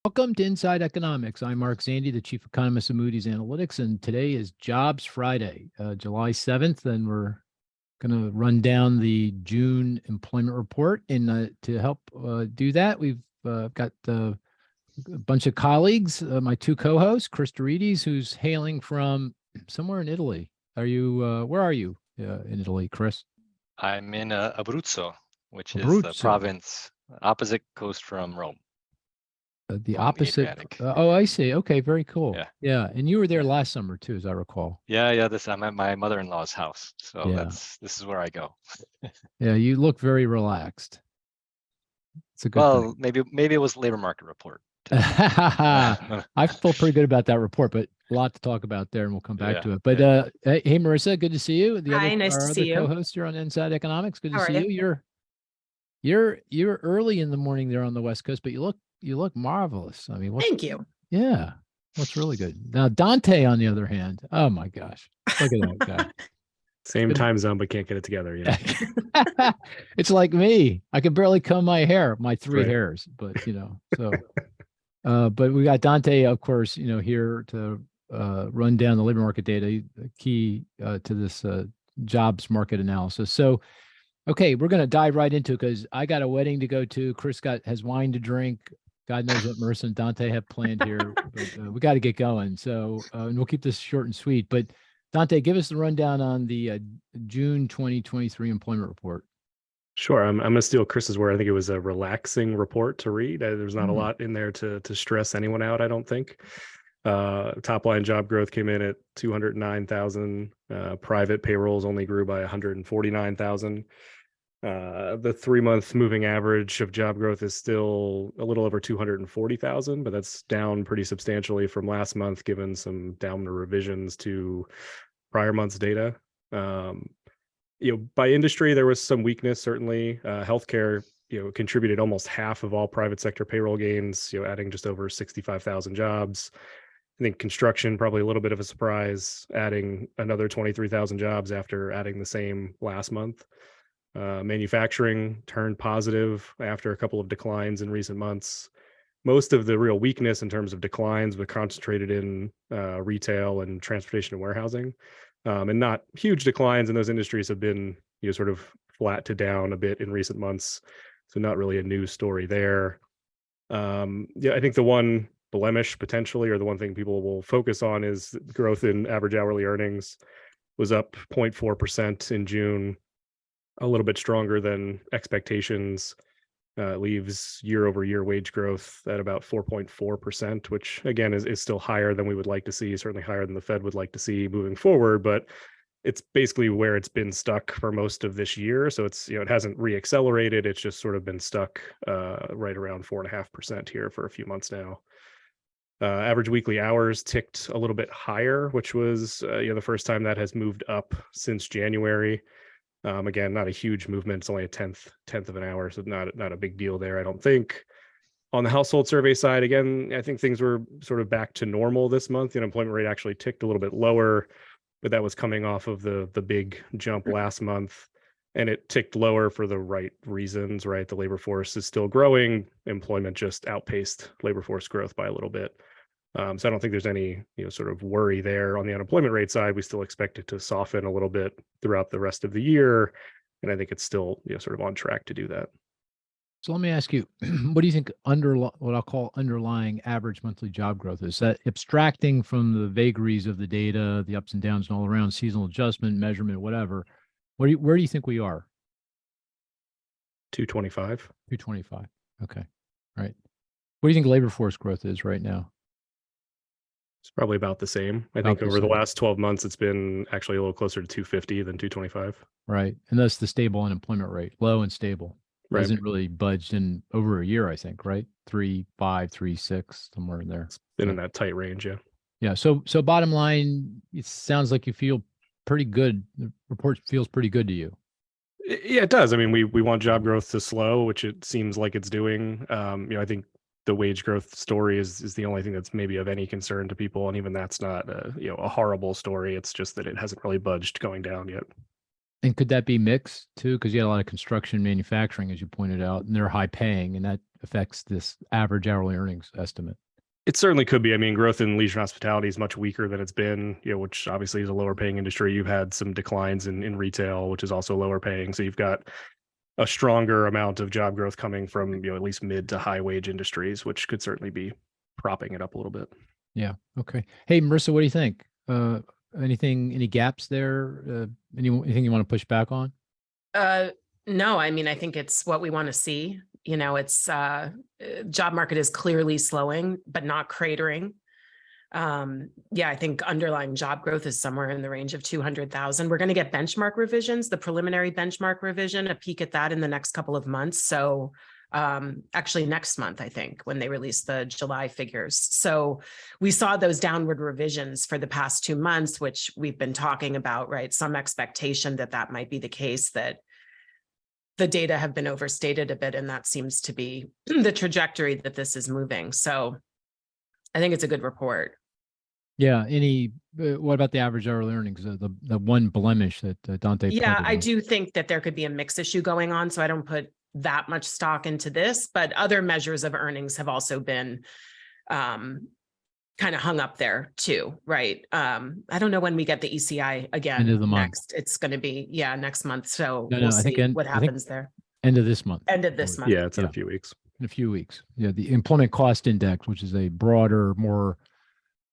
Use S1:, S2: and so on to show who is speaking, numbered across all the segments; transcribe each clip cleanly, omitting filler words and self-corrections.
S1: Welcome to Inside Economics. I'm Mark Zandi, the chief economist of Moody's Analytics, and today is Jobs Friday, July 7th, and we're going to run down the June employment report. And to help do that, we've got a bunch of colleagues, my two co-hosts, Chris Dorides, who's hailing from somewhere in Italy. Where are you in Italy, Chris?
S2: I'm in Abruzzo, which is the
S1: Abruzzo.
S2: province opposite coast from Rome.
S1: The
S2: along the
S1: opposite.
S2: Adriatic.
S1: Oh, I see. Okay, very cool.
S2: Yeah.
S1: Yeah, and you were there
S2: Yeah.
S1: last summer too, as I recall.
S2: Yeah. I'm at my mother-in-law's house, so
S1: Yeah.
S2: this is where I go.
S1: Yeah, you look very relaxed. It's a good
S2: Well,
S1: thing.
S2: maybe it was labor market report.
S1: I feel pretty good about that report, but a lot to talk about there, and we'll come back
S2: Yeah.
S1: to it. But
S2: Yeah.
S1: hey, Marissa, good to see you.
S3: Hi, nice to
S1: Our other
S3: see you.
S1: co-host here on Inside Economics. Good to
S3: How are
S1: see you.
S3: you?
S1: You're early in the morning there on the West Coast, but you look marvelous. I mean,
S3: Thank you.
S1: Yeah, what's really good. Now Dante, on the other hand, oh my gosh, look at that guy.
S4: Same time zone, but can't get it together. You know?
S1: It's like me. I can barely comb my hair, my three
S4: Right.
S1: hairs, but so. But we got Dante, of course, here to run down the labor market data, key to this jobs market analysis. So, okay, we're going to dive right into it because I got a wedding to go to. Chris has wine to drink. God knows what Marissa and Dante have planned here, but we got to get going. So, and we'll keep this short and sweet. But Dante, give us the rundown on the June 2023 employment report.
S4: Sure. I'm going to steal Chris's word. I think it was a relaxing report to read. There's not a lot in there to stress anyone out, I don't think. Top line job growth came in at 209,000. Private payrolls only grew by 149,000. The 3-month moving average of job growth is still a little over 240,000, but that's down pretty substantially from last month, given some downward revisions to prior month's data. By industry, there was some weakness, certainly. Healthcare, contributed almost half of all private sector payroll gains, adding just over 65,000 jobs. I think construction, probably a little bit of a surprise, adding another 23,000 jobs after adding the same last month. Manufacturing turned positive after a couple of declines in recent months. Most of the real weakness in terms of declines was concentrated in retail and transportation and warehousing. And not huge declines in those industries have been sort of flat to down a bit in recent months. So not really a news story there. I think the one blemish potentially, or the one thing people will focus on, is growth in average hourly earnings was up 0.4% in June, a little bit stronger than expectations. Leaves year over year wage growth at about 4.4%, which again is still higher than we would like to see, certainly higher than the Fed would like to see moving forward, but it's basically where it's been stuck for most of this year. So it's, it hasn't reaccelerated. It's just sort of been stuck right around 4.5% here for a few months now. Average weekly hours ticked a little bit higher, which was the first time that has moved up since January. Again, not a huge movement. It's only a tenth of an hour, so not a big deal there, I don't think. On the household survey side, again, I think things were sort of back to normal this month. The unemployment rate actually ticked a little bit lower, but that was coming off of the big jump last month, and it ticked lower for the right reasons, right? The labor force is still growing. Employment just outpaced labor force growth by a little bit. So I don't think there's any sort of worry there. On the unemployment rate side, we still expect it to soften a little bit throughout the rest of the year, and I think it's still sort of on track to do that.
S1: So let me ask you, what do you think what I'll call underlying average monthly job growth is? That abstracting from the vagaries of the data, the ups and downs and all around, seasonal adjustment, measurement, whatever, where do you think we are?
S4: 225.
S1: 225. Okay. Right. What do you think labor force growth is right now?
S4: It's probably about the same. I think over the last 12 months, it's been actually a little closer to 250 than 225.
S1: Right. And that's the stable unemployment rate, low and stable.
S4: Right.
S1: Hasn't really budged in over a year, I think, right? 3.5, 3.6, somewhere in there.
S4: It's been in that tight range, yeah.
S1: Yeah. So bottom line, it sounds like you feel pretty good. The report feels pretty good to you.
S4: Yeah, it does. I mean, we want job growth to slow, which it seems like it's doing. I think the wage growth story is the only thing that's maybe of any concern to people, and even that's not a horrible story. It's just that it hasn't really budged going down yet.
S1: And could that be mixed too? Because you had a lot of construction manufacturing, as you pointed out, and they're high paying, and that affects this average hourly earnings estimate.
S4: It certainly could be. I mean, growth in leisure and hospitality is much weaker than it's been, which obviously is a lower paying industry. You've had some declines in retail, which is also lower paying. So you've got a stronger amount of job growth coming from, at least mid to high wage industries, which could certainly be propping it up a little bit.
S1: Yeah. Okay. Hey, Marissa, what do you think? Any gaps there? Anything you want to push back on?
S3: No, I mean, I think it's what we want to see. It's job market is clearly slowing, but not cratering. I think underlying job growth is somewhere in the range of 200,000. We're going to get benchmark revisions, the preliminary benchmark revision, a peek at that in the next couple of months. So actually next month, I think, when they release the July figures. So we saw those downward revisions for the past 2 months, which we've been talking about, right? Some expectation that might be the case, that the data have been overstated a bit, and that seems to be the trajectory that this is moving. So I think it's a good report.
S1: Yeah. What about the average hourly earnings? The one blemish that Dante.
S3: Yeah,
S1: pointed
S3: I
S1: out?
S3: do think that there could be a mix issue going on. So I don't put that much stock into this, but other measures of earnings have also been kind of hung up there too, right? I don't know when we get the ECI again.
S1: End of the month.
S3: Next. It's going to be, next month. So
S1: No,
S3: we'll
S1: I think
S3: see what happens there.
S1: End of this month.
S3: End of this month.
S4: Yeah, it's in a few weeks.
S1: In a few weeks. Yeah. The employment cost index, which is a broader, more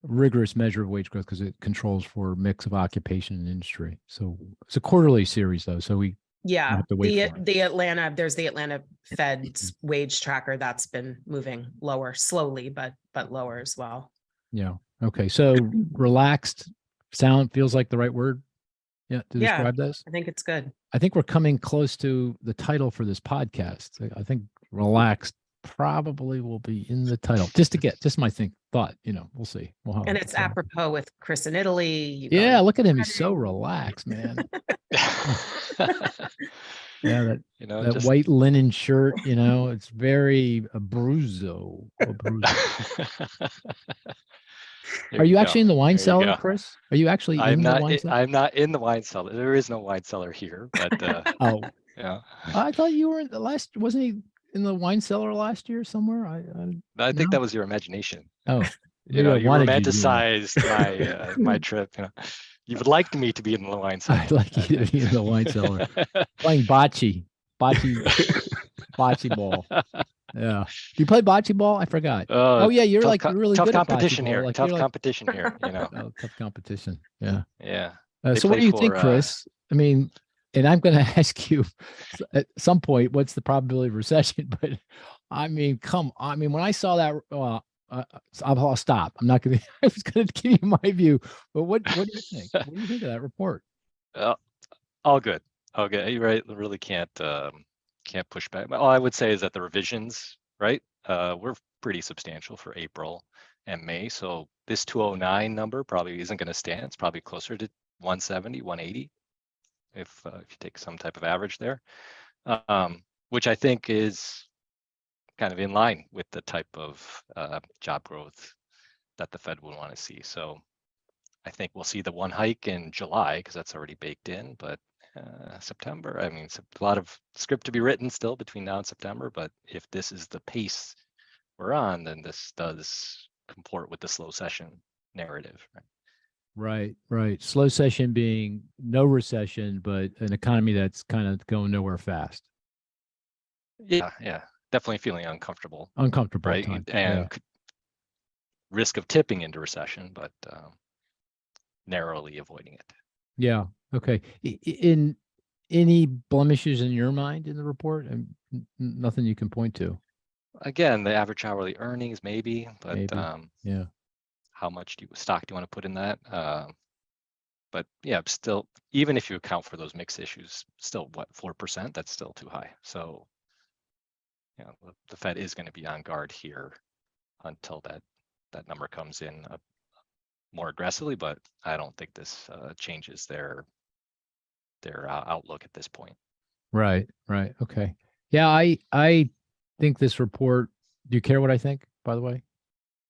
S1: rigorous measure of wage growth because it controls for mix of occupation and industry. So it's a quarterly series though. So we have to wait for it.
S3: There's the Atlanta Fed's wage tracker that's been moving lower slowly, but lower as well.
S1: Yeah. Okay. So relaxed feels like the right word. Yeah. To describe this.
S3: I think it's good.
S1: I think we're coming close to the title for this podcast. I think relaxed probably will be in the title just my thought, we'll see.
S3: And it's apropos with Chris in Italy.
S1: Yeah. Look at him. He's so relaxed, man. Yeah. That white linen shirt, it's very Abruzzo. Are you actually in the wine cellar, Chris? Are you actually in the wine cellar?
S2: I'm not in the wine cellar. There is no wine cellar here, but
S1: oh,
S2: yeah.
S1: I thought you were in wasn't he in the wine cellar last year somewhere?
S2: I think that was your imagination.
S1: Oh,
S2: you romanticized my trip. You would like me to be in the wine cellar.
S1: I'd like you to be in the wine cellar playing bocce ball. Yeah. Do you play bocce ball? I forgot. Oh yeah, you're like really
S2: tough
S1: good
S2: competition
S1: at
S2: here.
S1: Like,
S2: tough competition here.
S1: Oh, tough competition. Yeah.
S2: Yeah.
S1: So what do you think, Chris? I mean, and I'm going to ask you at some point, what's the probability of recession? But I mean, when I saw that, I'll stop. I'm not going to. I was going to give you my view, but what do you think? What do you think of that report?
S2: All good. You really can't push back. All I would say is that the revisions, right, were pretty substantial for April and May. So this 209 number probably isn't going to stand. It's probably closer to 170, 180, if you take some type of average there, which I think is kind of in line with the type of job growth that the Fed would want to see. So I think we'll see the one hike in July because that's already baked in, but September, I mean, it's a lot of script to be written still between now and September, but if this is the pace we're on, then this does comport with the slow session narrative.
S1: Right. Slow session being no recession, but an economy that's kind of going nowhere fast.
S2: Yeah. Definitely feeling uncomfortable.
S1: Right.
S2: And risk of tipping into recession, but narrowly avoiding it.
S1: Yeah. Okay. In any blemishes in your mind in the report? And nothing you can point to.
S2: Again, the average hourly earnings, maybe, but
S1: yeah.
S2: How much stock do you want to put in that? But yeah, still, even if you account for those mix issues, still 4%? That's still too high. So, the Fed is going to be on guard here until that number comes in more aggressively. But I don't think this changes their outlook at this point.
S1: Right. Okay. Yeah, I think this report. Do you care what I think? By the way.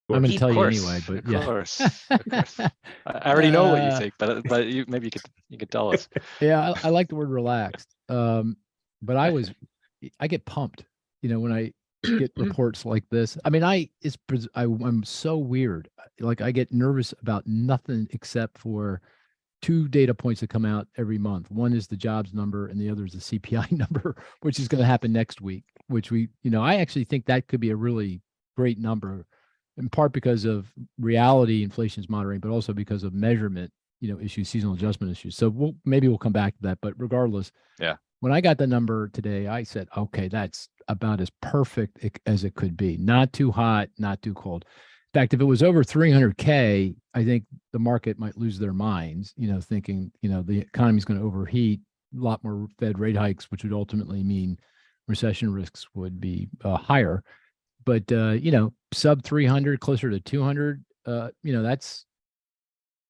S1: I'm going to
S3: Of
S1: tell you
S2: course,
S1: anyway, but
S2: of
S1: yeah.
S2: course, of course. I already know what you
S1: Uh,
S2: think, but you maybe you could tell us.
S1: Yeah, I like the word relaxed. But I get pumped, when I get reports like this. I mean, I'm so weird. Like I get nervous about nothing except for two data points that come out every month. One is the jobs number and the other is the CPI number, which is going to happen next week, which I actually think that could be a really great number, in part because of reality inflation is moderating, but also because of measurement, issues, seasonal adjustment issues. So maybe we'll come back to that. But regardless,
S2: Yeah.
S1: when I got the number today, I said, okay, that's about as perfect as it could be. Not too hot, not too cold. In fact, if it was over 300K, I think the market might lose their minds, thinking, the economy is going to overheat, a lot more Fed rate hikes, which would ultimately mean recession risks would be higher. But, sub 300, closer to 200, that's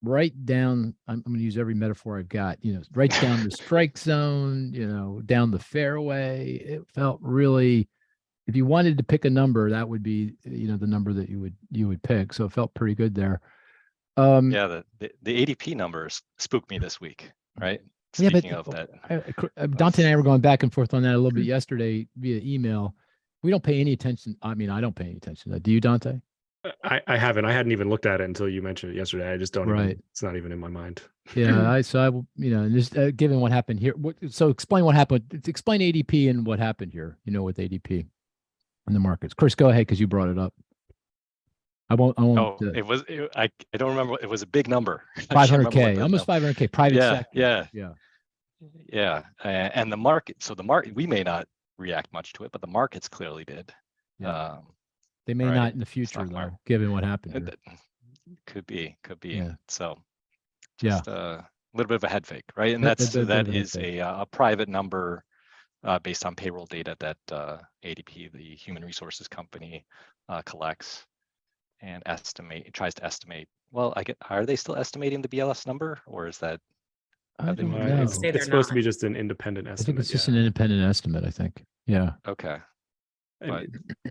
S1: right down. I'm going to use every metaphor I've got, right down the strike zone, down the fairway. It felt really, if you wanted to pick a number, that would be, the number that you would pick. So it felt pretty good there.
S2: Yeah, the ADP numbers spooked me this week, right? Speaking of that,
S1: Dante and I were going back and forth on that a little bit yesterday via email. We don't pay any attention. I mean, I don't pay any attention to that. Do you, Dante?
S4: I haven't. I hadn't even looked at it until you mentioned it yesterday. I just don't
S1: Right.
S4: even, it's not even in my mind.
S1: Yeah. And just given what happened here. So explain what happened. Explain ADP and what happened here, with ADP in the markets. Chris, go ahead, because you brought it up. I won't.
S2: I don't remember. It was a big number. I can't remember
S1: 500K, almost 500K private sector.
S2: Yeah. And the market. So the market, we may not react much to it, but the markets clearly did.
S1: Yeah. They may not in the future, though, given what happened here.
S2: Could be.
S1: Yeah.
S2: So just a little bit of a head fake, right? And that is a private number based on payroll data that ADP, the human resources company, collects and tries to estimate. Well, are they still estimating the BLS number, or is that?
S1: I don't know.
S4: It's supposed to be just an independent estimate.
S1: I think it's just an independent estimate, I think. Yeah.
S2: Okay. But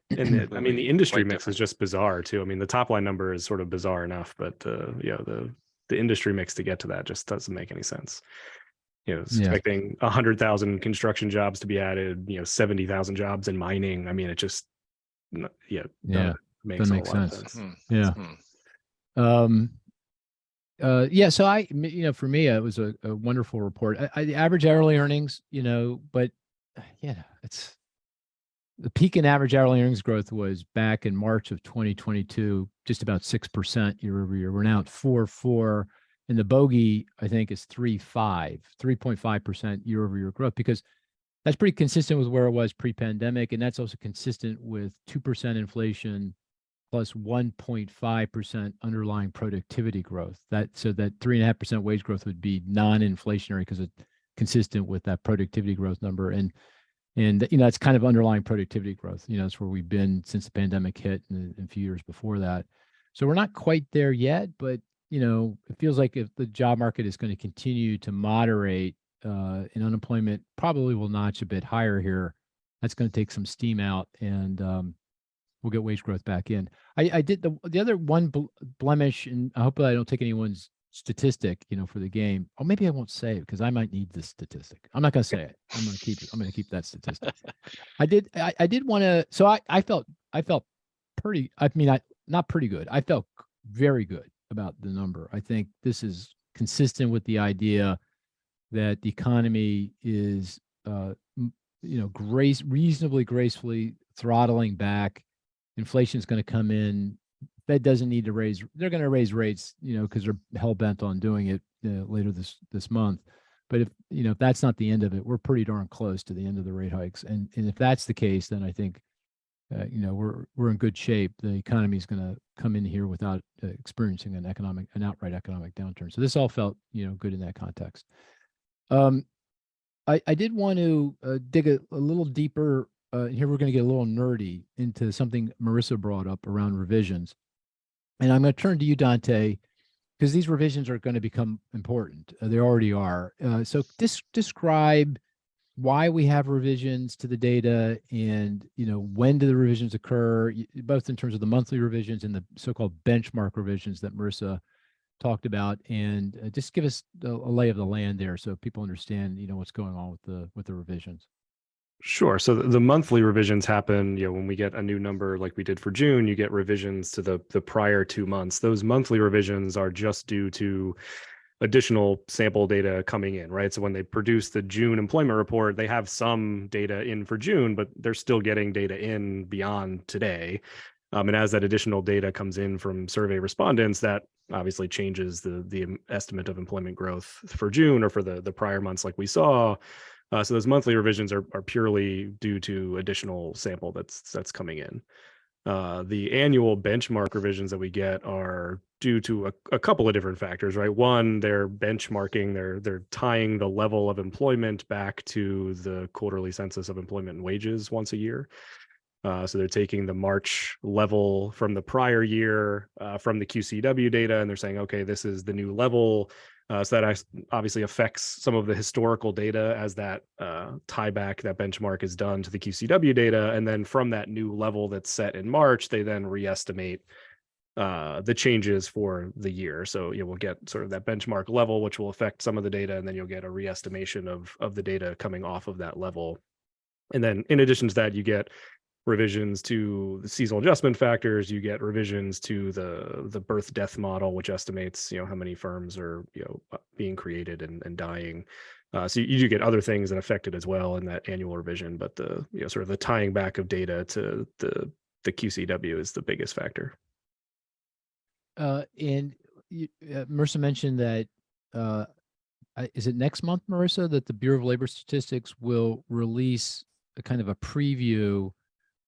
S4: the industry mix is just bizarre too. I mean, the top line number is sort of bizarre enough, but the industry mix to get to that just doesn't make any sense. Expecting 100,000 construction jobs to be added, 70,000 jobs in mining. I mean, it just makes a lot of sense.
S1: Yeah. So for me, it was a wonderful report. The average hourly earnings, but it's the peak in average hourly earnings growth was back in March of 2022, just about 6% year over year. We're now at 4.4, and the bogey, I think, is 3.5% year over year growth, because that's pretty consistent with where it was pre-pandemic, and that's also consistent with 2% inflation plus 1.5% underlying productivity growth. So that 3.5% wage growth would be non-inflationary because it's consistent with that productivity growth number. And that's kind of underlying productivity growth. It's where we've been since the pandemic hit and a few years before that. So we're not quite there yet, but it feels like if the job market is going to continue to moderate, and unemployment probably will notch a bit higher here, that's going to take some steam out, and we'll get wage growth back in. I did the other one blemish, and I hope that I don't take anyone's statistic, for the game. Or maybe I won't say it because I might need this statistic. I'm not going to say it. I'm going to keep it. I'm going to keep that statistic. I did want to. So I felt pretty. I mean, not pretty good. I felt very good about the number. I think this is consistent with the idea that the economy is, reasonably gracefully throttling back. Inflation is going to come in. Fed doesn't need to raise. They're going to raise rates, because they're hell bent on doing it later this month. But if that's not the end of it, we're pretty darn close to the end of the rate hikes. And if that's the case, then I think, we're in good shape. The economy is going to come in here without experiencing an outright economic downturn. So this all felt, good in that context. I did want to dig a little deeper. Here we're going to get a little nerdy into something Marissa brought up around revisions. And I'm going to turn to you, Dante, because these revisions are going to become important. They already are. So describe why we have revisions to the data, and when do the revisions occur, both in terms of the monthly revisions and the so-called benchmark revisions that Marissa talked about, and just give us a lay of the land there so people understand what's going on with the revisions.
S4: Sure. So the monthly revisions happen, when we get a new number like we did for June, you get revisions to the prior 2 months. Those monthly revisions are just due to additional sample data coming in, right? So when they produce the June employment report, they have some data in for June, but they're still getting data in beyond today. And as that additional data comes in from survey respondents, that obviously changes the estimate of employment growth for June or for the prior months like we saw. So those monthly revisions are purely due to additional sample that's coming in. The annual benchmark revisions that we get are due to a couple of different factors, right? One, they're benchmarking, they're tying the level of employment back to the quarterly census of employment and wages once a year. So they're taking the March level from the prior year from the QCW data, and they're saying, okay, this is the new level. So that obviously affects some of the historical data as that tie back, that benchmark is done to the QCW data. And then from that new level that's set in March, they then reestimate the changes for the year. So we'll get sort of that benchmark level, which will affect some of the data, and then you'll get a reestimation of the data coming off of that level. And then in addition to that, you get revisions to the seasonal adjustment factors, you get revisions to the birth death model, which estimates how many firms are being created and dying. So you do get other things that affect it as well in that annual revision, but the sort of the tying back of data to the QCW is the biggest factor.
S1: And Marissa mentioned that is it next month, Marissa, that the Bureau of Labor Statistics will release a kind of a preview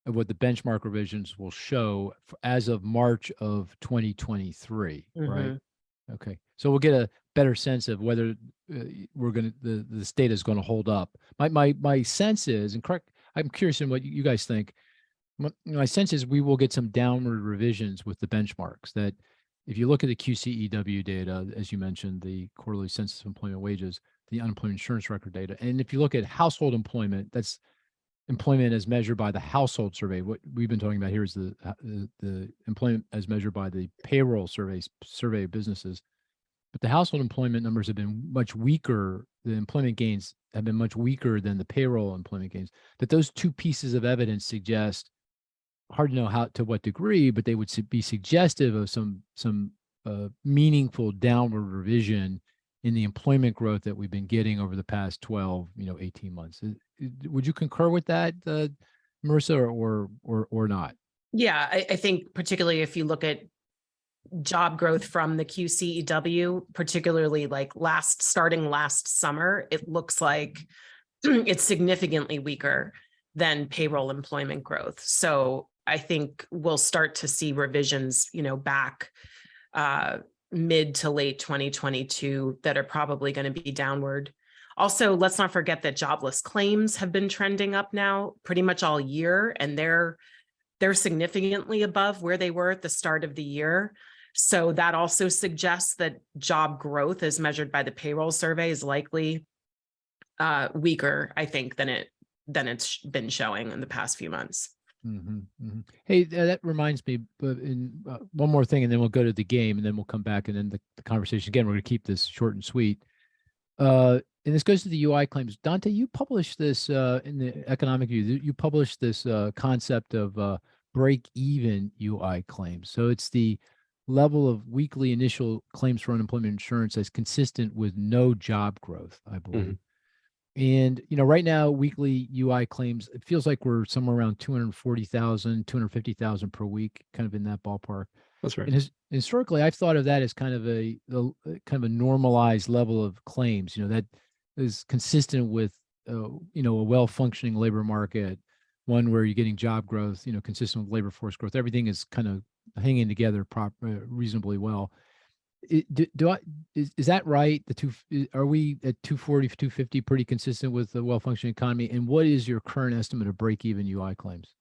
S1: of what the benchmark revisions will show as of March of 2023, right? Okay, so we'll get a better sense of whether this data is going to hold up. My sense is, and correct, I'm curious in what you guys think. My sense is we will get some downward revisions with the benchmarks. That if you look at the QCEW data, as you mentioned, the quarterly census of employment wages, the unemployment insurance record data, and if you look at household employment, that's employment as measured by the household survey. What we've been talking about here is the employment as measured by the payroll survey of businesses. But the household employment numbers have been much weaker. The employment gains have been much weaker than the payroll employment gains. That those two pieces of evidence suggest, hard to know to what degree, but they would be suggestive of some meaningful downward revision in the employment growth that we've been getting over the past 12, 18 months. Would you concur with that, Marissa, or not?
S3: Yeah, I think particularly if you look at job growth from the QCEW, particularly like starting last summer, it looks like it's significantly weaker than payroll employment growth. So I think we'll start to see revisions, back mid to late 2022 that are probably going to be downward. Also, let's not forget that jobless claims have been trending up now pretty much all year, and they're significantly above where they were at the start of the year. So that also suggests that job growth as measured by the payroll survey is likely weaker, I think, than it's been showing in the past few months.
S1: Mm-hmm, mm-hmm. Hey, that reminds me, one more thing, and then we'll go to the game, and then we'll come back and then the conversation again. We're going to keep this short and sweet. And this goes to the UI claims. Dante, you published this in the Economic View. You published this concept of break-even UI claims. So it's the level of weekly initial claims for unemployment insurance that's consistent with no job growth, I believe. Mm-hmm. And, right now, weekly UI claims, it feels like we're somewhere around 240,000, 250,000 per week, kind of in that ballpark.
S4: That's right.
S1: And historically, I've thought of that as kind of a normalized level of claims, that is consistent with, a well-functioning labor market, one where you're getting job growth, consistent with labor force growth. Everything is kind of hanging together reasonably well. Is that right? Are we at 240, 250 pretty consistent with the well-functioning economy? And what is your current estimate of break-even UI claims?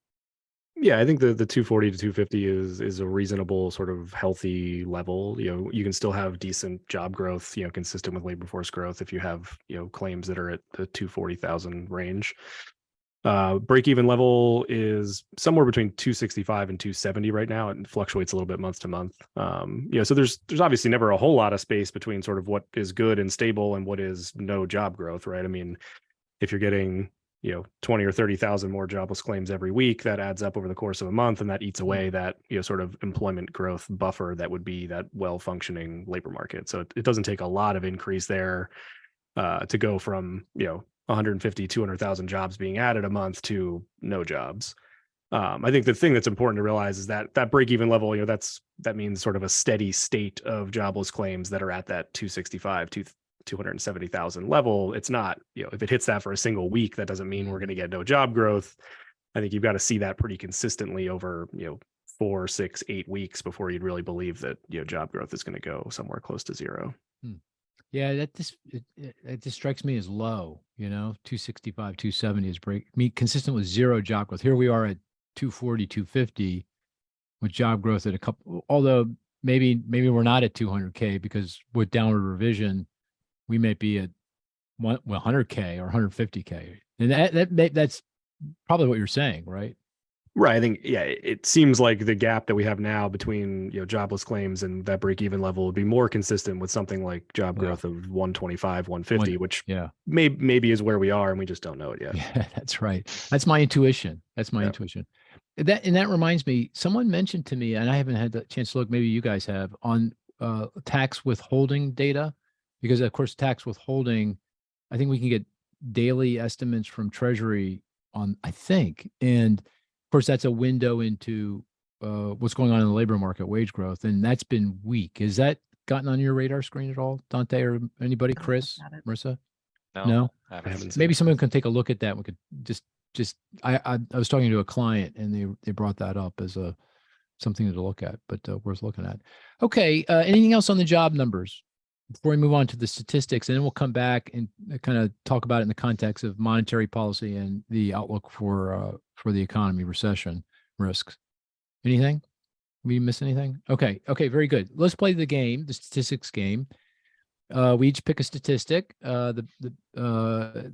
S4: Yeah, I think the 240 to 250 is a reasonable sort of healthy level. You can still have decent job growth, consistent with labor force growth if you have, claims that are at the 240,000 range. Break even level is somewhere between 265 and 270 right now. It fluctuates a little bit month to month. So there's obviously never a whole lot of space between sort of what is good and stable and what is no job growth, right? I mean, if you're getting 20 or 30,000 more jobless claims every week, that adds up over the course of a month, and that eats away that sort of employment growth buffer that would be that well-functioning labor market. So it doesn't take a lot of increase there to go from 150, 200,000 jobs being added a month to no jobs. I think the thing that's important to realize is that break-even level, that means sort of a steady state of jobless claims that are at that 265, 270,000 level. It's not, if it hits that for a single week, that doesn't mean we're going to get no job growth. I think you've got to see that pretty consistently over, 4, 6, 8 weeks before you'd really believe that, job growth is going to go somewhere close to zero.
S1: Yeah, it just strikes me as low, 265, 270 is consistent with zero job growth. Here we are at 240, 250 with job growth at a couple, although maybe we're not at 200K because with downward revision, we may be at 100K or 150K. And that's probably what you're saying, right?
S4: Right. I think, it seems like the gap that we have now between, jobless claims and that break even level would be more consistent with something like job growth of 125, 150, which maybe is where we are and we just don't know it yet.
S1: Yeah, that's right. That's my intuition. Intuition. That reminds me, someone mentioned to me, and I haven't had the chance to look, maybe you guys have, on tax withholding data, because of course, tax withholding, I think we can get daily estimates from Treasury on, I think, and of course, that's a window into what's going on in the labor market, wage growth, and that's been weak. Has that gotten on your radar screen at all, Dante, or anybody, Chris, Marissa? No?
S2: I haven't.
S1: Maybe someone can take a look at that. We could I was talking to a client and they brought that up as something to look at, but worth looking at. Okay, anything else on the job numbers before we move on to the statistics, and then we'll come back and kind of talk about it in the context of monetary policy and the outlook for the economy, recession risks. Anything? We miss anything? Okay, very good. Let's play the game, the statistics game. We each pick a statistic. The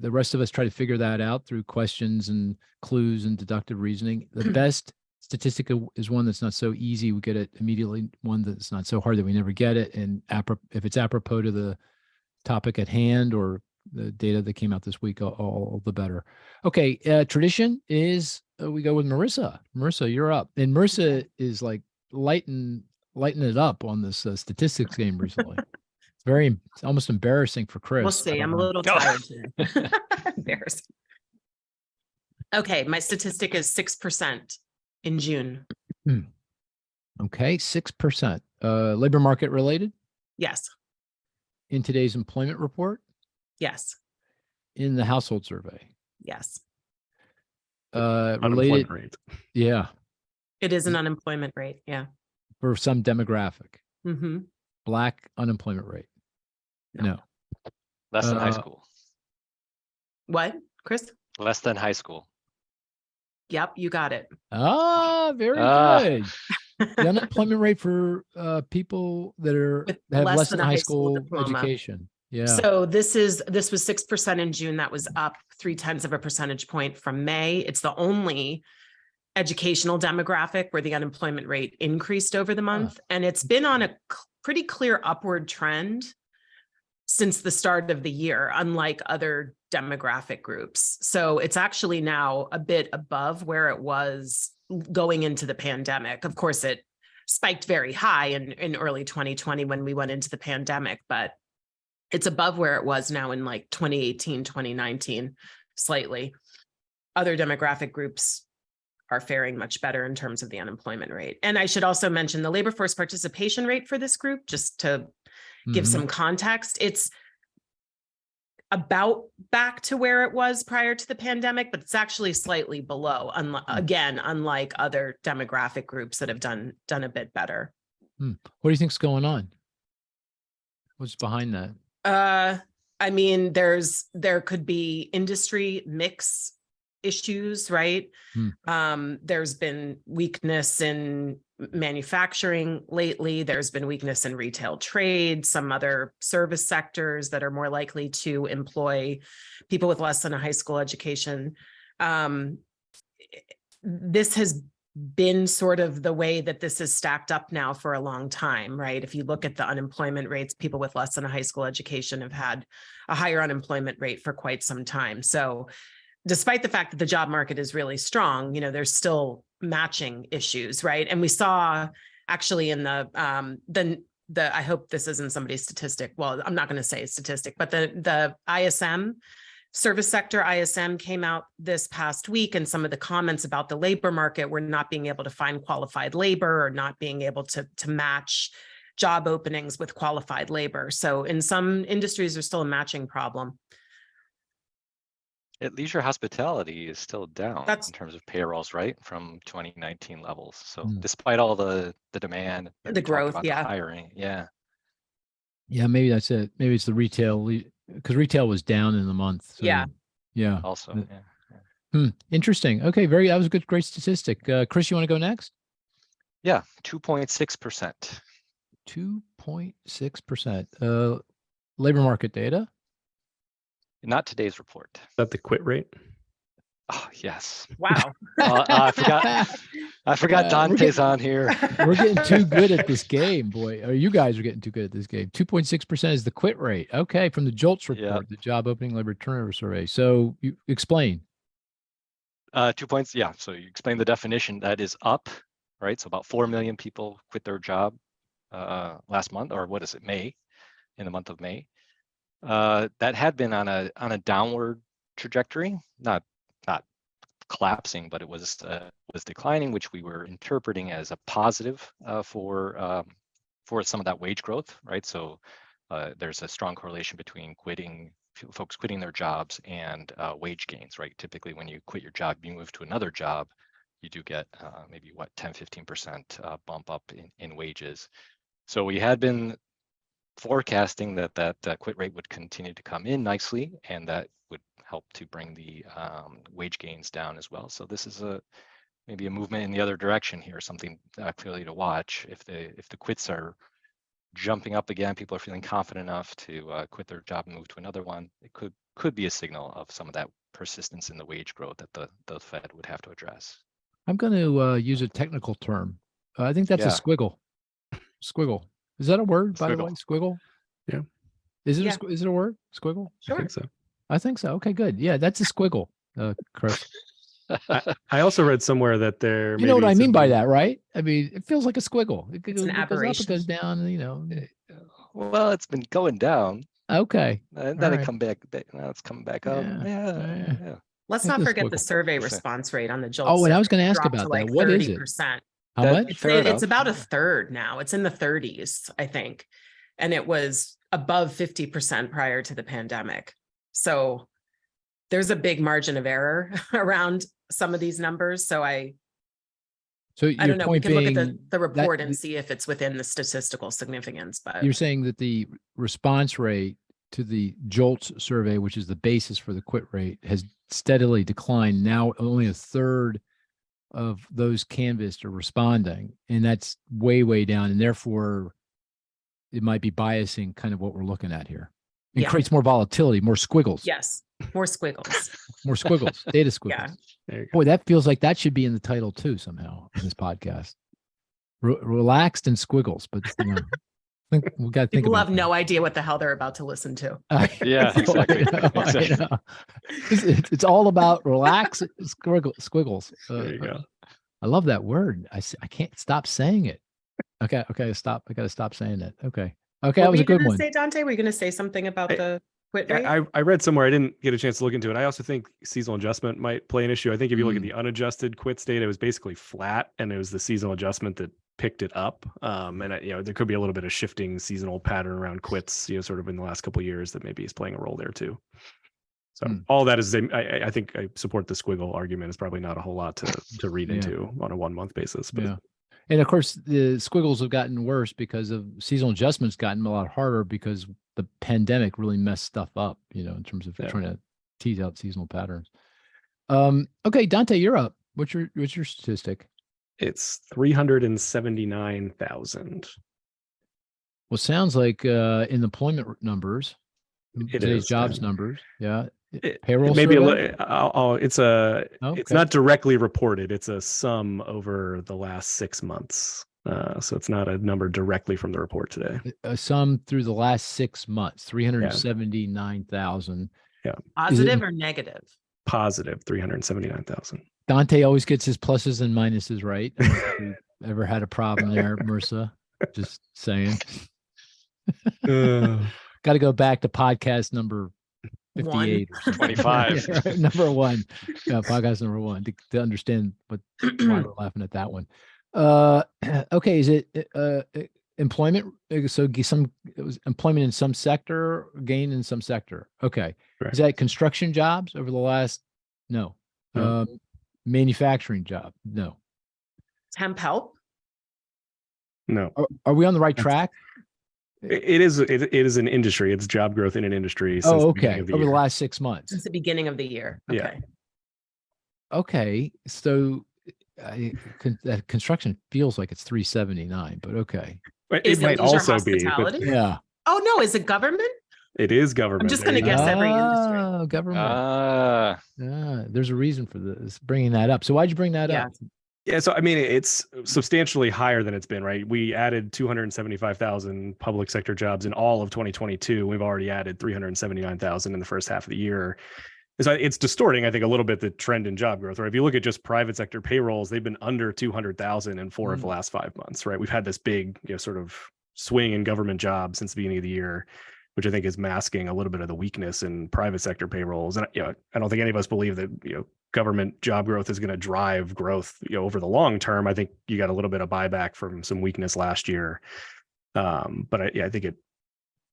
S1: rest of us try to figure that out through questions and clues and deductive reasoning. The best statistic is one that's not so easy, we get it immediately. One that's not so hard that we never get it. And if it's apropos to the topic at hand or the data that came out this week, all the better. Okay, tradition is we go with Marissa. Marissa, you're up. And Marissa is like lighting it up on this statistics game recently. It's almost embarrassing for Chris.
S3: We'll see. I'm a little tired today. Embarrassing. Okay, my statistic is 6% in June.
S1: Okay, 6%. Labor market related?
S3: Yes.
S1: In today's employment report?
S3: Yes.
S1: In the household survey?
S3: Yes.
S4: Unemployment rate.
S1: Yeah.
S3: It is an unemployment rate. Yeah.
S1: For some demographic.
S3: Mm-hmm.
S1: Black unemployment rate. No.
S2: Less than high school.
S3: What, Chris?
S2: Less than high school.
S3: Yep, you got it.
S1: Very good. The unemployment rate for people that have less than a high school education. Yeah.
S3: So this was 6% in June. That was up 0.3 of a percentage point from May. It's the only educational demographic where the unemployment rate increased over the month. And it's been on a pretty clear upward trend since the start of the year, unlike other demographic groups. So it's actually now a bit above where it was going into the pandemic. Of course, it spiked very high in early 2020 when we went into the pandemic, but it's above where it was now in like 2018, 2019, slightly. Other demographic groups are faring much better in terms of the unemployment rate. And I should also mention the labor force participation rate for this group, just to give some context. It's about back to where it was prior to the pandemic, but it's actually slightly below, again, unlike other demographic groups that have done a bit better.
S1: What do you think's going on? What's behind that?
S3: I mean, there could be industry mix issues, right? There's been weakness in manufacturing lately. There's been weakness in retail trade, some other service sectors that are more likely to employ people with less than a high school education. This has been sort of the way that this is stacked up now for a long time, right? If you look at the unemployment rates, people with less than a high school education have had a higher unemployment rate for quite some time. So despite the fact that the job market is really strong, you know, there's still matching issues, right? And we saw actually in the I hope this isn't somebody's statistic. Well, I'm not going to say a statistic, but the ISM service sector ISM came out this past week, and some of the comments about the labor market were not being able to find qualified labor or not being able to match job openings with qualified labor. So in some industries, there's still a matching problem.
S2: At leisure hospitality is still down in terms of payrolls, right, from 2019 levels. So despite all the demand,
S3: the growth,
S2: the hiring, yeah,
S1: maybe that's it. Maybe it's the retail, because retail was down in the month. So, yeah.
S2: Also, yeah.
S1: Interesting. Okay, that was a great statistic. Chris, you want to go next?
S2: Yeah, 2.6%.
S1: 2.6%. Labor market data.
S2: Not today's report.
S4: Is that the quit rate?
S2: Oh, yes.
S3: Wow.
S2: I forgot Dante's on here.
S1: We're getting too good at this game, boy. Or you guys are getting too good at this game. 2.6% is the quit rate. Okay, from the JOLTS report, the Job Opening Labor Turnover Survey. So you explain.
S2: 2 points. Yeah. So you explain the definition. That is up, right? So about 4 million people quit their job last month, or what is it, May, in the month of May. That had been on a downward trajectory, not collapsing, but it was declining, which we were interpreting as a positive for some of that wage growth, right? So there's a strong correlation between folks quitting their jobs and wage gains, right? Typically, when you quit your job, you move to another job, you do get maybe 10-15% bump up in wages. So we had been forecasting that quit rate would continue to come in nicely, and that would help to bring the wage gains down as well. So this is maybe a movement in the other direction here, something clearly to watch. If the quits are jumping up again, people are feeling confident enough to quit their job and move to another one, it could be a signal of some of that persistence in the wage growth that the Fed would have to address.
S1: I'm going to use a technical term. I think that's a squiggle. Squiggle. Is that a word, by the way? Squiggle?
S4: Yeah.
S1: Is it a word? Squiggle?
S3: Sure.
S4: I think so.
S1: Okay, good. Yeah, that's a squiggle, Chris.
S4: I also read somewhere that there.
S1: You know what I mean by that, right? I mean, it feels like a squiggle. It
S3: it's an aberration.
S1: It goes up, it goes down, you know.
S2: Well, it's been going down.
S1: Okay.
S2: And then it come back. Now it's coming back up. Yeah.
S3: Let's not forget the survey response rate on the JOLTS.
S1: Oh, and I was going to ask about that. What is it? How much?
S3: It's about a third now. It's in the 30s, I think. And it was above 50% prior to the pandemic. So there's a big margin of error around some of these numbers. So I don't know. We can look at the report and see if it's within the statistical significance. But
S1: you're saying that the response rate to the JOLTS survey, which is the basis for the quit rate, has steadily declined. Now only a third of those canvassed are responding, and that's way, way down. And therefore, it might be biasing kind of what we're looking at here. It creates more volatility, more squiggles.
S3: Yes, more squiggles.
S1: More squiggles, data squiggles.
S3: Yeah.
S1: Boy, that feels like that should be in the title too somehow in this podcast. Relaxed and squiggles, but you know, I think we got to think.
S3: People have no idea what the hell they're about to listen to.
S2: Yeah, exactly.
S1: It's all about relax, squiggles.
S4: There you go.
S1: I love that word. I can't stop saying it. Okay, stop. I got to stop saying it. Okay, that was a good one.
S3: Say, Dante, were you going to say something about the quit rate?
S4: I read somewhere, I didn't get a chance to look into it. I also think seasonal adjustment might play an issue. I think if you look at the unadjusted quits data, it was basically flat, and it was the seasonal adjustment that picked it up. And there could be a little bit of shifting seasonal pattern around quits, sort of in the last couple of years that maybe is playing a role there too. So all that is, I think I support the squiggle argument. It's probably not a whole lot to read into on a 1 month basis. But
S1: and of course the squiggles have gotten worse because of seasonal adjustments gotten a lot harder because the pandemic really messed stuff up, in terms of trying to tease out seasonal patterns. Okay, Dante, you're up. What's your statistic?
S4: It's 379,000.
S1: Well, sounds like in employment numbers,
S4: It
S1: today's
S4: is,
S1: jobs
S4: yeah.
S1: numbers. Yeah.
S4: Payroll
S1: Maybe
S4: survey? It's
S1: Okay.
S4: not directly reported. It's a sum over the last 6 months. So it's not a number directly from the report today.
S1: A sum through the last 6 months, 379,000.
S4: Yeah.
S3: Positive or negative?
S4: Positive 379,000.
S1: Dante always gets his pluses and minuses right. I don't know if you ever had a problem there, Marissa? Just saying. Got to go back to podcast number 58 or
S2: 25.
S1: Yeah, right, number 1. Yeah, podcast number 1 to understand why we're laughing at that one. Okay, is it employment? So it was employment in some sector, gain in some sector. Okay.
S4: Right.
S1: Is that construction jobs over the last? No.
S4: No.
S1: Manufacturing job? No.
S3: Temp help?
S4: No.
S1: Are we on the right track?
S4: It is an industry. It's job growth in an industry. Since
S1: Oh,
S4: the beginning
S1: okay.
S4: of the
S1: Over the
S4: year.
S1: last 6 months.
S3: Since the beginning of the year.
S4: Yeah.
S3: Okay.
S1: Okay. So that construction feels like it's 379, but okay.
S4: But
S3: Is
S4: it
S3: it
S4: might
S3: leisure
S4: also be.
S3: hospitality?
S4: But
S1: Yeah.
S3: Oh, no. Is it government?
S4: it is government.
S3: I'm just
S4: There
S3: going to
S4: you
S3: guess
S4: go.
S3: every industry.
S1: Oh, government.
S2: Ah,
S1: There's a reason for this, bringing that up. So why'd you bring that
S3: Yeah.
S1: up?
S4: Yeah, so I mean, it's substantially higher than it's been, right? We added 275,000 public sector jobs in all of 2022. We've already added 379,000 in the first half of the year. So it's distorting, I think, a little bit the trend in job growth, right? If you look at just private sector payrolls, they've been under 200,000 in 4 of the last 5 months, right? We've had this big, sort of swing in government jobs since the beginning of the year, which I think is masking a little bit of the weakness in private sector payrolls. And I don't think any of us believe that government job growth is going to drive growth over the long term. I think you got a little bit of buyback from some weakness last year. But I think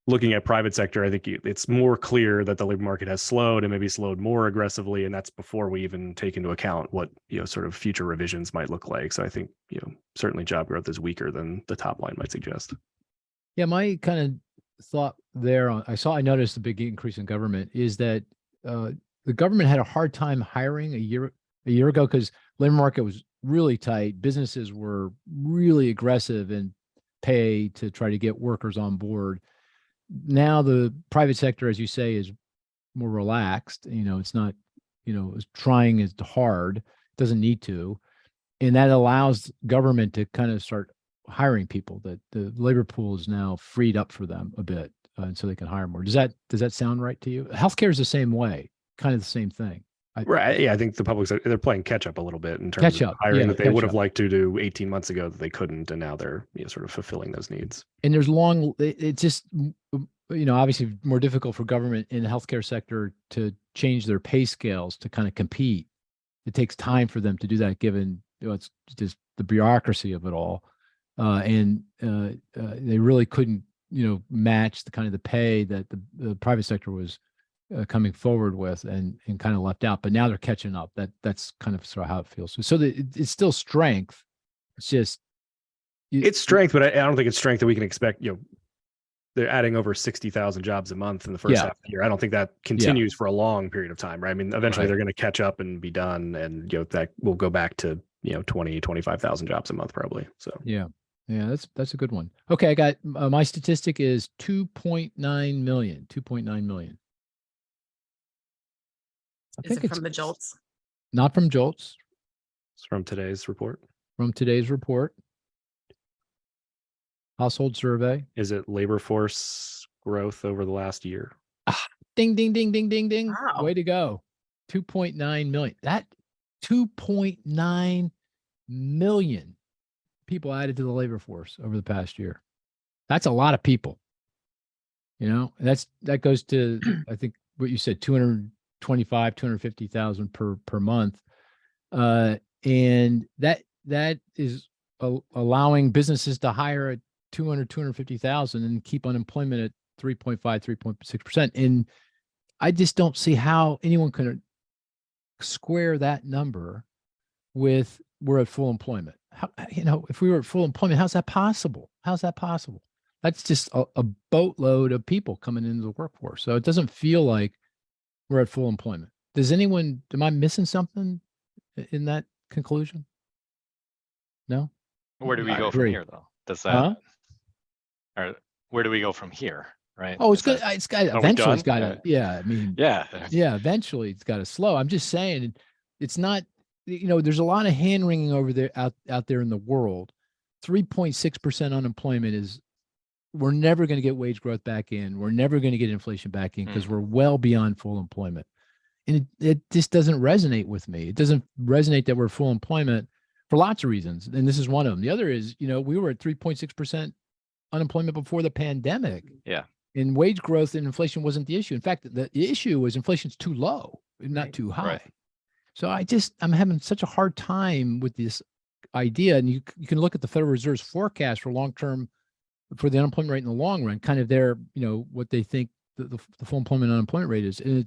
S4: looking at private sector, I think it's more clear that the labor market has slowed and maybe slowed more aggressively, and that's before we even take into account what sort of future revisions might look like. So I think certainly job growth is weaker than the top line might suggest.
S1: Yeah, my kind of thought there I noticed the big increase in government is that the government had a hard time hiring a year ago because labor market was really tight. Businesses were really aggressive in pay to try to get workers on board. Now the private sector, as you say, is more relaxed. It's not, as trying as hard, doesn't need to. And that allows government to kind of start hiring people, that the labor pool is now freed up for them a bit. And so they can hire more. Does that sound right to you? Healthcare is the same way, kind of the same thing.
S4: Right. Yeah. I think the public sector, they're playing catch up a little bit in terms of hiring that they would have liked to do 18 months ago that they couldn't. And now they're sort of fulfilling those needs.
S1: And there's it's just, obviously more difficult for government in the healthcare sector to change their pay scales to kind of compete. It takes time for them to do that, given it's just the bureaucracy of it all. And they really couldn't, match the kind of the pay that the private sector was coming forward with and kind of left out. But now they're catching up. That's kind of sort of how it feels. So it's still strength. It's just
S4: it's strength, but I don't think it's strength that we can expect. They're adding over 60,000 jobs a month in the first half of the year. I don't think that continues for a long period of time, right? I mean, eventually they're going to catch up and be done, and that will go back to 25,000 jobs a month probably. So
S1: yeah, that's a good one. Okay, I got my statistic is 2.9 million. 2.9 million.
S3: Is it from the JOLTS?
S1: Not from JOLTS.
S4: It's from today's report.
S1: Household survey.
S4: Is it labor force growth over the last year?
S1: Ding, ding, ding, ding, ding, ding.
S3: Wow.
S1: Way to go. 2.9 million. That 2.9 million people added to the labor force over the past year. That's a lot of people. That goes to, I think what you said, 250,000 per month. And that is allowing businesses to hire at 250,000 and keep unemployment at 3.5, 3.6%. And I just don't see how anyone can square that number with we're at full employment. How, if we were at full employment, how's that possible? That's just a boatload of people coming into the workforce. So it doesn't feel like we're at full employment. am I missing something in that conclusion? No?
S2: Where do we
S1: I
S2: go from
S1: agree.
S2: here, though? Does that,
S1: Huh?
S2: or where do we go from here? Right?
S1: Oh, it's
S2: Is
S1: good.
S2: that,
S1: It's got
S2: are we
S1: eventually. It's
S2: done?
S1: got to. Yeah, I mean,
S2: Yeah.
S1: yeah. Eventually, it's got to slow. I'm just saying, it's not. There's a lot of hand wringing over there out there in the world. 3.6% unemployment is. We're never going to get wage growth back in. We're never going to get inflation back in because we're well beyond full employment, and it just doesn't resonate with me. It doesn't resonate that we're full employment for lots of reasons, and this is one of them. The other is, we were at 3.6% unemployment before the pandemic.
S2: Yeah.
S1: And wage growth and inflation wasn't the issue. In fact, the issue was inflation's too low, not too high.
S2: Right.
S1: So I'm having such a hard time with this idea. And you can look at the Federal Reserve's forecast for for the unemployment rate in the long run, kind of what they think the full employment unemployment rate is. And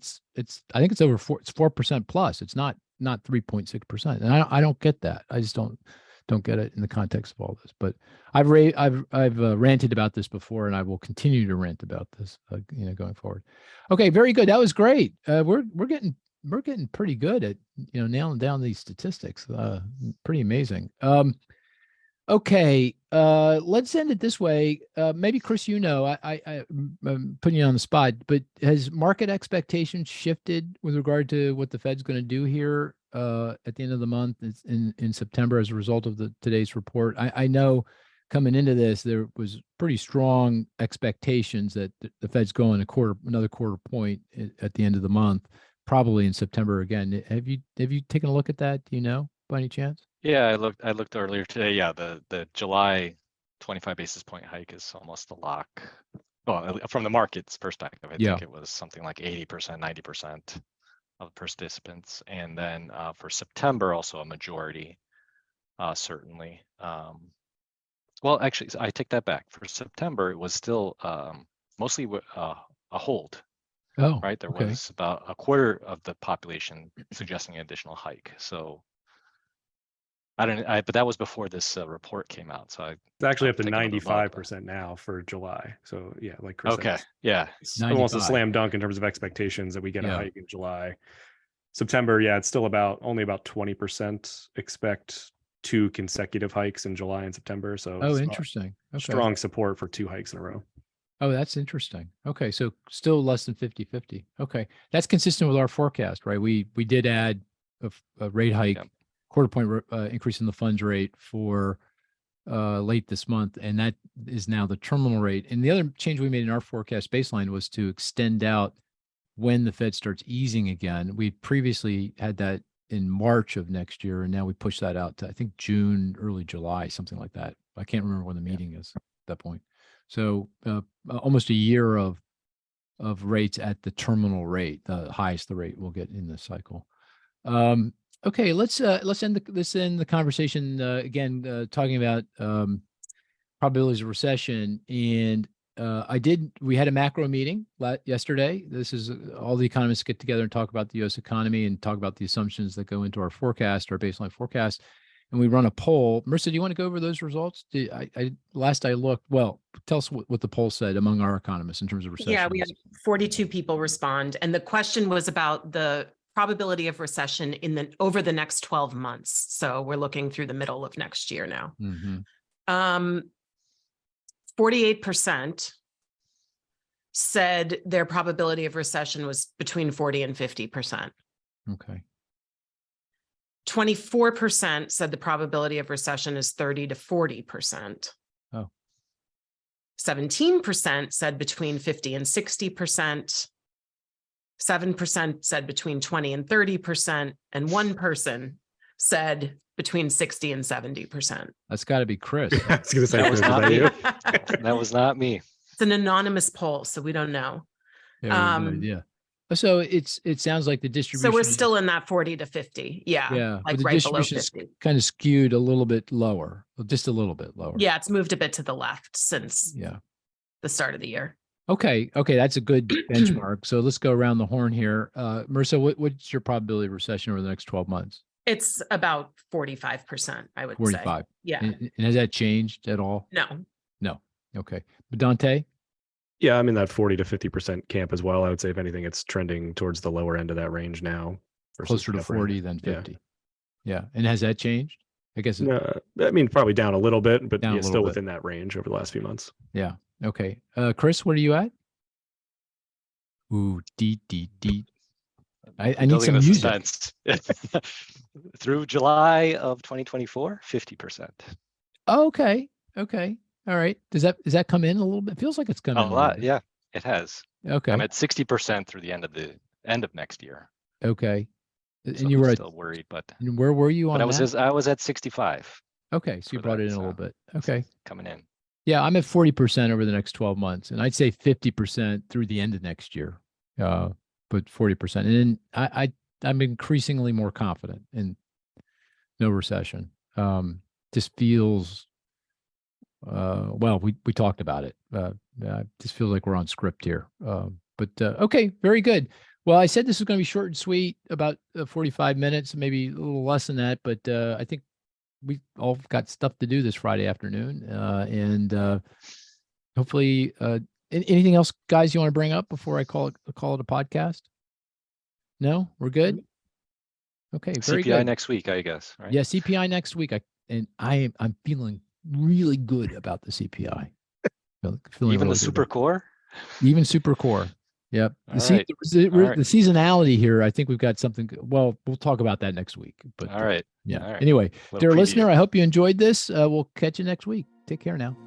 S1: I think it's over 4% plus. It's not 3.6%. And I don't get that. I just don't get it in the context of all this. But I've ranted about this before, and I will continue to rant about this, going forward. Okay, very good. That was great. We're getting pretty good at nailing down these statistics. Pretty amazing. Okay, let's end it this way. Maybe Chris, I'm putting you on the spot, but has market expectations shifted with regard to what the Fed's going to do here at the end of the month in September as a result of today's report? I know coming into this, there was pretty strong expectations that the Fed's going another quarter point at the end of the month, probably in September again. Have you taken a look at that? Do you know by any chance?
S2: Yeah, I looked earlier today. Yeah, the July 25 basis point hike is almost a lock. Well, from the market's perspective, I think it was something like 80%, 90% of participants. And then for September, also a majority, certainly. Well, actually, I take that back. For September, it was still mostly a hold.
S1: Oh,
S2: right. There
S1: okay.
S2: was about a quarter of the population suggesting an additional hike. So but that was before this report came out. So
S4: it's actually up to
S2: taking a look, but-
S4: 95% now for July. So yeah, like Chris
S2: Okay.
S4: said,
S2: Yeah.
S4: it's almost a
S1: 95.
S4: slam dunk in terms of expectations that we get a
S1: Yeah.
S4: hike in July. September, yeah, it's still only about 20% expect 2 consecutive hikes in July and September. So
S1: Oh,
S4: it's
S1: interesting. Okay.
S4: strong support for 2 hikes in a row.
S1: Oh, that's interesting. Okay. So still less than 50-50. Okay. That's consistent with our forecast, right? We did add a rate hike, quarter point increase in the funds rate for late this month. And that is now the terminal rate. And the other change we made in our forecast baseline was to extend out when the Fed starts easing again. We previously had that in March of next year, and now we push that out to, I think, June, early July, something like that. I can't remember when the meeting is at that point. So almost a year of rates at the terminal rate, the highest the rate we'll get in this cycle. Okay, let's end the conversation again, talking about probabilities of recession. And we had a macro meeting yesterday. This is all the economists get together and talk about the U.S. economy and talk about the assumptions that go into our forecast, our baseline forecast. And we run a poll. Marissa, do you want to go over those results? Last I looked, well, tell us what the poll said among our economists in terms of recession.
S3: Yeah, we had 42 people respond. And the question was about the probability of recession over the next 12 months. So we're looking through the middle of next year now.
S1: Mm-hmm.
S3: 48% said their probability of recession was between 40 and 50%.
S1: Okay.
S3: 24% said the probability of recession is 30 to 40%.
S1: Oh.
S3: 17% said between 50 and 60%. 7% said between 20 and 30%. And 1% said between 60 and 70%.
S1: That's got to be Chris.
S4: I was going to say,
S2: That was
S4: Chris, is
S2: not
S4: that
S2: me.
S4: you?
S2: That was not me.
S3: It's an anonymous poll, so we don't know.
S1: Yeah, we have no idea. So it sounds like the distribution.
S3: So we're still in that 40 to 50. Yeah.
S1: Yeah,
S3: Like
S1: but the
S3: right below
S1: distribution is
S3: 50.
S1: kind of skewed a little bit lower, just a little bit lower.
S3: Yeah, it's moved a bit to the left since the start of the year.
S1: Okay, that's a good benchmark. So let's go around the horn here. Marissa, what's your probability of recession over the next 12 months?
S3: It's about 45%, I would
S1: 45.
S3: say. Yeah.
S1: And has that changed at all?
S3: No.
S1: Okay. But Dante?
S4: Yeah, I'm in that 40 to 50% camp as well. I would say if anything, it's trending towards the lower end of that range now. versus
S1: Closer
S4: the
S1: to
S4: upper end.
S1: 40 than
S4: Yeah.
S1: 50. Yeah. And has that changed? I guess
S4: No, I mean, probably down a little bit, but
S1: Down a
S4: yeah,
S1: little
S4: still
S1: bit.
S4: within that range over the last few months.
S1: yeah. Okay. Chris, what are you at? Ooh, deep. I need
S2: Building
S1: some
S2: the
S1: music.
S2: suspense. Through July of 2024, 50%.
S1: Oh, okay. Okay. All right. Does that come in a little bit? Feels like it's come
S2: A
S1: in a little
S2: lot,
S1: bit.
S2: yeah, it has.
S1: Okay.
S2: I'm at 60% through the end of next year.
S1: Okay.
S2: So
S1: And you were
S2: I'm
S1: at,
S2: still worried, but
S1: and where were you on
S2: I
S1: that?
S2: was at 65
S1: Okay. So you
S2: for
S1: brought
S2: that,
S1: it in a
S2: so
S1: little bit.
S2: it's
S1: Okay.
S2: coming in.
S1: Yeah. I'm at 40% over the next 12 months. And I'd say 50% through the end of next year. But 40%. And then I'm increasingly more confident in no recession. Just feels, well, we talked about it. Just feels like we're on script here. But okay, very good. Well, I said this was going to be short and sweet, about 45 minutes, maybe a little less than that. But I think we all got stuff to do this Friday afternoon, and hopefully, anything else, guys, you want to bring up before I call it a podcast? No, we're good. Okay, very
S2: CPI
S1: good.
S2: next week, I guess, right?
S1: Yeah, CPI next week. I'm feeling really good about the CPI. Feeling
S2: Even
S1: really
S2: the
S1: good
S2: super
S1: about it.
S2: core.
S1: Even super core. Yep.
S2: All right.
S1: The
S2: All right.
S1: seasonality here, I think we've got something. Well, we'll talk about that next week. But
S2: All right.
S1: yeah.
S2: All right.
S1: Anyway,
S2: Little
S1: dear
S2: preview.
S1: listener, I hope you enjoyed this. We'll catch you next week. Take care now.